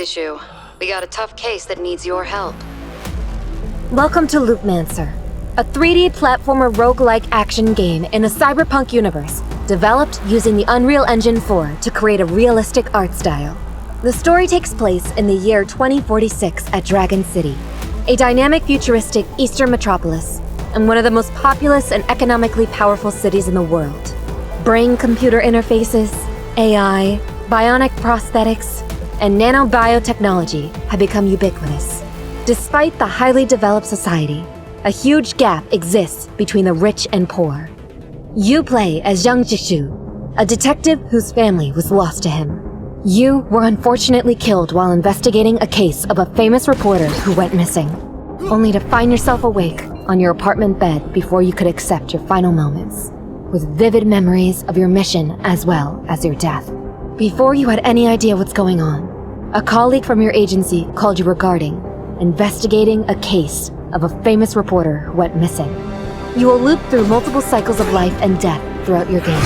Zixu. We got a tough case that needs your help. Welcome to Loopmancer, a 3D platformer roguelike action game in a cyberpunk universe, developed using the Unreal Engine 4 to create a realistic art style. The story takes place in the year 2046 at Dragon City, a dynamic futuristic eastern metropolis, and one of the most populous and economically powerful cities in the world. Brain-computer interfaces, AI, bionic prosthetics, and nanobiotechnology have become ubiquitous. Despite the highly developed society, a huge gap exists between the rich and poor. You play as Xiang Zixu, a detective whose family was lost to him. You were unfortunately killed while investigating a case of a famous reporter who went missing, only to find yourself awake on your apartment bed before you could accept your final moments, with vivid memories of your mission as well as your death. Before you had any idea what's going on, a colleague from your agency called you regarding investigating a case of a famous reporter who went missing. You will loop through multiple cycles of life and death throughout your game.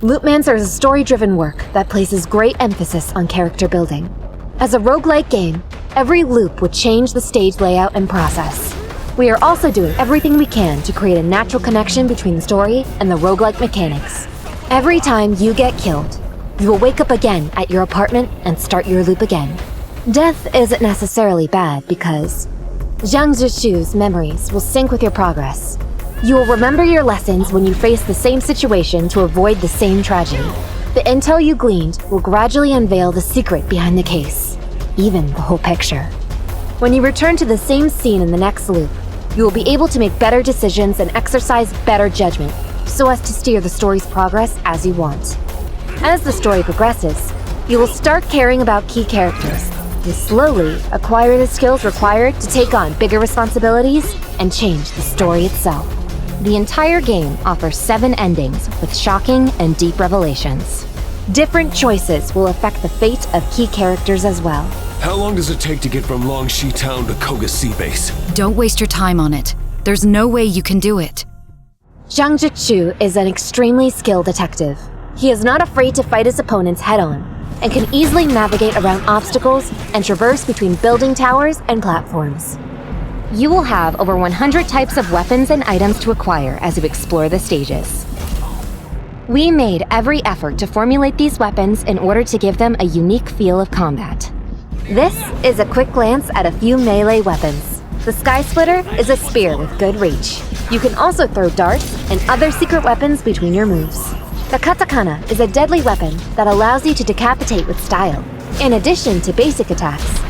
Loopmancer is a story-driven work that places great emphasis on character building. As a roguelite game, every loop would change the stage layout and process. We are also doing everything we can to create a natural connection between the story and the roguelike mechanics. Every time you get killed, you will wake up again at your apartment and start your loop again. Death isn't necessarily bad because Xiang Zixu's memories will sync with your progress. You will remember your lessons when you face the same situation to avoid the same tragedy. The intel you gleaned will gradually unveil the secret behind the case, even the whole picture. When you return to the same scene in the next loop, you will be able to make better decisions and exercise better judgment, so as to steer the story's progress as you want. As the story progresses, you will start caring about key characters. You slowly acquire the skills required to take on bigger responsibilities and change the story itself. The entire game offers 7 endings with shocking and deep revelations. Different choices will affect the fate of key characters as well. How long does it take to get from Longshi Town to Koga Sea Base? Don't waste your time on it. There's no way you can do it. Xiang Zixu is an extremely skilled detective. He is not afraid to fight his opponents head-on, and can easily navigate around obstacles and traverse between building towers and platforms. You will have over 100 types of weapons and items to acquire as you explore the stages. We made every effort to formulate these weapons in order to give them a unique feel of combat. This is a quick glance at a few melee weapons. The Sky Splitter is a spear with good reach. You can also throw darts and other secret weapons between your moves. The Katakana is a deadly weapon that allows you to decapitate with style. In addition to basic attacks,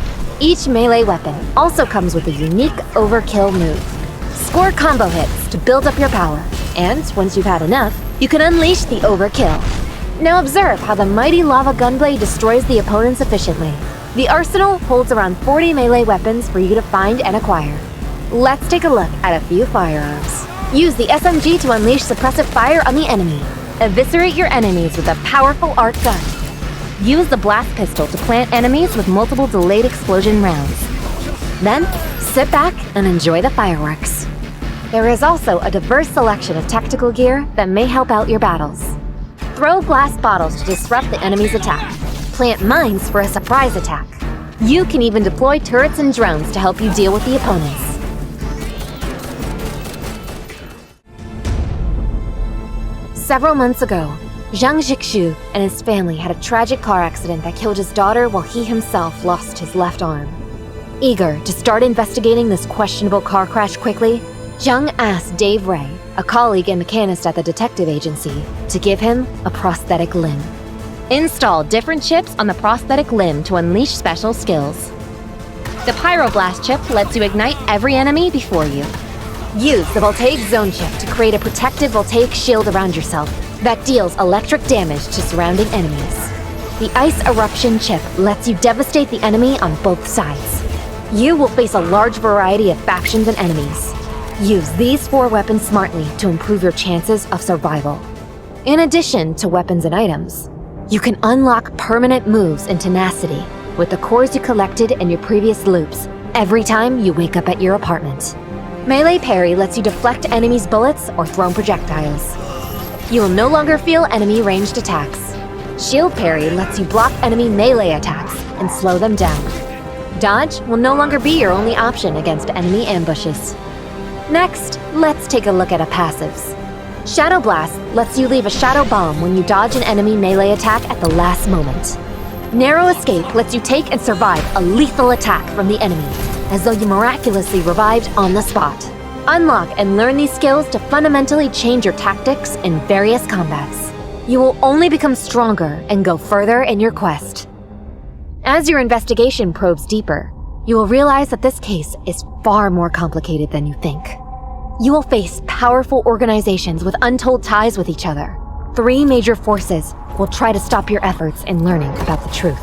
each melee weapon also comes with a unique overkill move. Score combo hits to build up your power, and once you've had enough, you can unleash the overkill. Now observe how the mighty lava gunblade destroys the opponents efficiently. The arsenal holds around 40 melee weapons for you to find and acquire. Let's take a look at a few firearms. Use the SMG to unleash suppressive fire on the enemy. Eviscerate your enemies with a powerful arc gun. Use the blast pistol to plant enemies with multiple delayed explosion rounds. Then, sit back and enjoy the fireworks. There is also a diverse selection of tactical gear that may help out your battles. Throw glass bottles to disrupt the enemy's attack. Plant mines for a surprise attack. You can even deploy turrets and drones to help you deal with the opponents. Several months ago, Xiang Zixu and his family had a tragic car accident that killed his daughter while he himself lost his left arm. Eager to start investigating this questionable car crash quickly, Xiang asked Dave Ray, a colleague and mechanist at the detective agency, to give him a prosthetic limb. Install different chips on the prosthetic limb to unleash special skills. The Pyroblast chip lets you ignite every enemy before you. Use the Voltaic Zone chip to create a protective voltaic shield around yourself that deals electric damage to surrounding enemies. The Ice Eruption chip lets you devastate the enemy on both sides. You will face a large variety of factions and enemies. Use these 4 weapons smartly to improve your chances of survival. In addition to weapons and items, you can unlock permanent moves in tenacity with the cores you collected in your previous loops every time you wake up at your apartment. Melee Parry lets you deflect enemies' bullets or thrown projectiles. You will no longer feel enemy ranged attacks. Shield Parry lets you block enemy melee attacks and slow them down. Dodge will no longer be your only option against enemy ambushes. Next, let's take a look at a passives. Shadow Blast lets you leave a shadow bomb when you dodge an enemy melee attack at the last moment. Narrow Escape lets you take and survive a lethal attack from the enemy, as though you miraculously revived on the spot. Unlock and learn these skills to fundamentally change your tactics in various combats. You will only become stronger and go further in your quest. As your investigation probes deeper, you will realize that this case is far more complicated than you think. You will face powerful organizations with untold ties with each other. 3 major forces will try to stop your efforts in learning about the truth.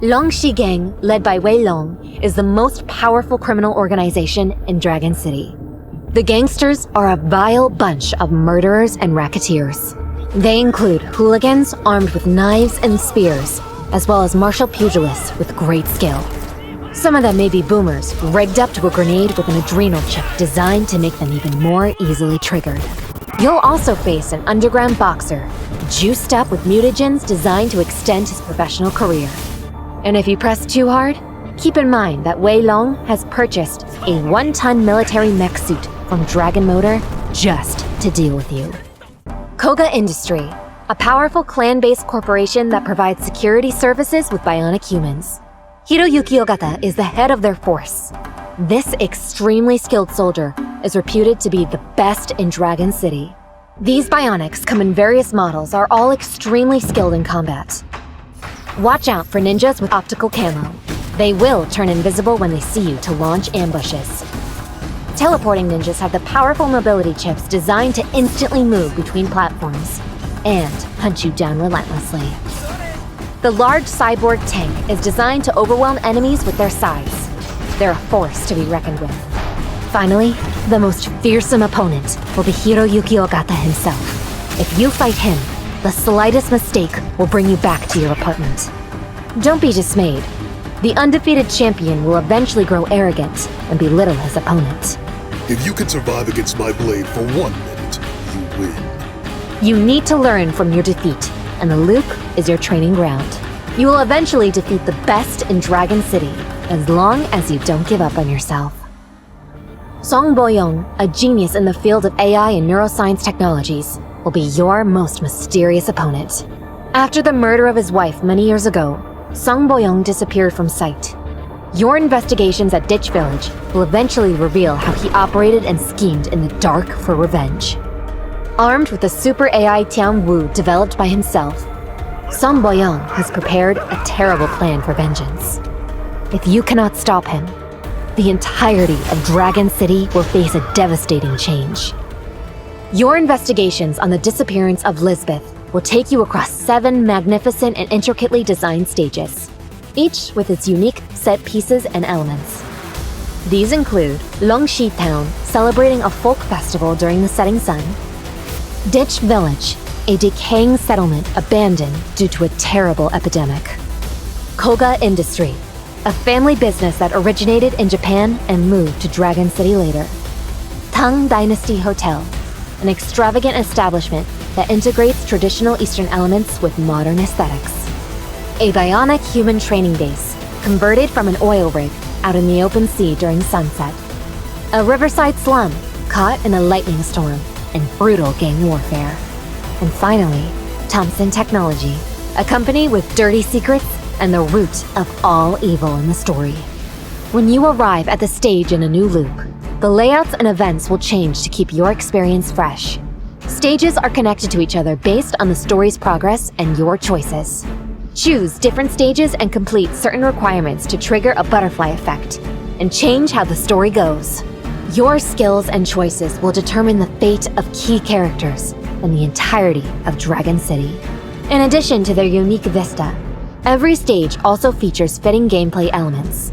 Longshi Gang, led by Wei Long, is the most powerful criminal organization in Dragon City. The gangsters are a vile bunch of murderers and racketeers. They include hooligans armed with knives and spears, as well as martial pugilists with great skill. Some of them may be boomers, rigged up to a grenade with an adrenal chip designed to make them even more easily triggered. You'll also face an underground boxer, juiced up with mutagens designed to extend his professional career. And if you press too hard, keep in mind that Wei Long has purchased a 1-ton military mech suit from Dragon Motor just to deal with you. Koga Industry, a powerful clan-based corporation that provides security services with bionic humans. Hiroyuki Ogata is the head of their force. This extremely skilled soldier is reputed to be the best in Dragon City. These bionics come in various models, are all extremely skilled in combat. Watch out for ninjas with optical camo. They will turn invisible when they see you to launch ambushes. Teleporting ninjas have the powerful mobility chips designed to instantly move between platforms and hunt you down relentlessly. The large cyborg tank is designed to overwhelm enemies with their size. They're a force to be reckoned with. Finally, the most fearsome opponent will be Hiroyuki Ogata himself. If you fight him, the slightest mistake will bring you back to your apartment. Don't be dismayed. The undefeated champion will eventually grow arrogant and belittle his opponent. If you can survive against my blade for 1 minute, you win. You need to learn from your defeat, and the loop is your training ground. You will eventually defeat the best in Dragon City, as long as you don't give up on yourself. Song Boyong, a genius in the field of AI and neuroscience technologies, will be your most mysterious opponent. After the murder of his wife many years ago, Song Boyong disappeared from sight. Your investigations at Ditch Village will eventually reveal how he operated and schemed in the dark for revenge. Armed with the super AI Tian Wu developed by himself, Song Boyong has prepared a terrible plan for vengeance. If you cannot stop him, the entirety of Dragon City will face a devastating change. Your investigations on the disappearance of Lisbeth will take you across 7 magnificent and intricately designed stages, each with its unique set pieces and elements. These include Longshi Town, celebrating a folk festival during the setting sun; Ditch Village, a decaying settlement abandoned due to a terrible epidemic; Koga Industry, a family business that originated in Japan and moved to Dragon City later; Tang Dynasty Hotel, an extravagant establishment that integrates traditional Eastern elements with modern aesthetics; a bionic human training base, converted from an oil rig out in the open sea during sunset; a riverside slum caught in a lightning storm and brutal gang warfare; and finally, Thompson Technology, a company with dirty secrets and the root of all evil in the story. When you arrive at the stage in a new loop, the layouts and events will change to keep your experience fresh. Stages are connected to each other based on the story's progress and your choices. Choose different stages and complete certain requirements to trigger a butterfly effect and change how the story goes. Your skills and choices will determine the fate of key characters and the entirety of Dragon City. In addition to their unique vista, every stage also features fitting gameplay elements.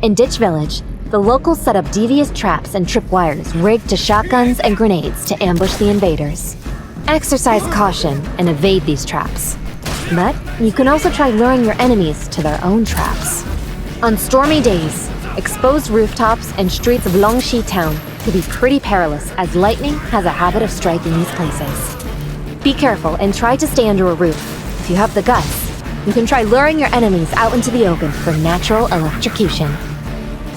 In Ditch Village, the locals set up devious traps and tripwires rigged to shotguns and grenades to ambush the invaders. Exercise caution and evade these traps. But you can also try luring your enemies to their own traps. On stormy days, exposed rooftops and streets of Longshi Town can be pretty perilous, as lightning has a habit of striking these places. Be careful and try to stay under a roof if you have the guts, you can try luring your enemies out into the open for natural electrocution.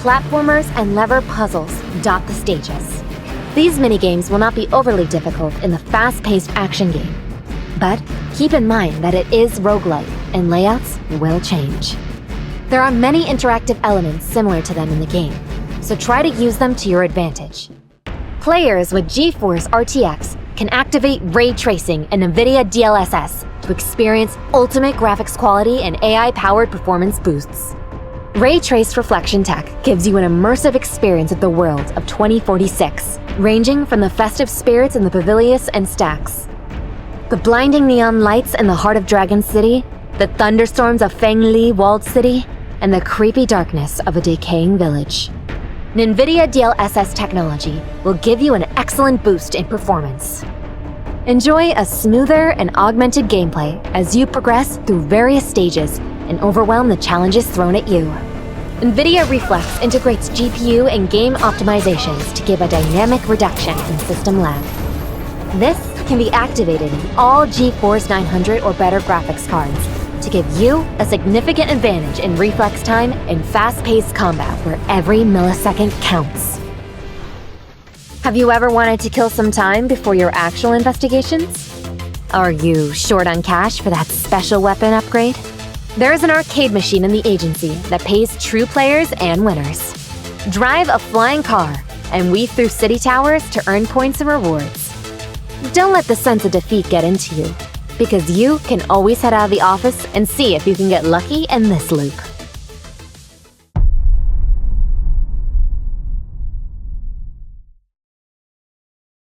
Platformers and lever puzzles dot the stages. These minigames will not be overly difficult in the fast-paced action game. But keep in mind that it is roguelite, and layouts will change. There are many interactive elements similar to them in the game, so try to use them to your advantage. Players with GeForce RTX can activate ray tracing and Nvidia DLSS to experience ultimate graphics quality and AI-powered performance boosts. Ray Trace Reflection Tech gives you an immersive experience of the world of 2046, ranging from the festive spirits in the Pavilius and Stacks, the blinding neon lights in the heart of Dragon City, the thunderstorms of Fengli Walled City, and the creepy darkness of a decaying village. Nvidia DLSS technology will give you an excellent boost in performance. Enjoy a smoother and augmented gameplay as you progress through various stages and overwhelm the challenges thrown at you. Nvidia Reflex integrates GPU and game optimizations to give a dynamic reduction in system lag. This can be activated in all GeForce 900 or better graphics cards to give you a significant advantage in reflex time and fast-paced combat where every millisecond counts. Have you ever wanted to kill some time before your actual investigations? Are you short on cash for that special weapon upgrade? There is an arcade machine in the agency that pays true players and winners. Drive a flying car and weave through city towers to earn points and rewards. Don't let the sense of defeat get into you, because you can always head out of the office and see if you can get lucky in this loop.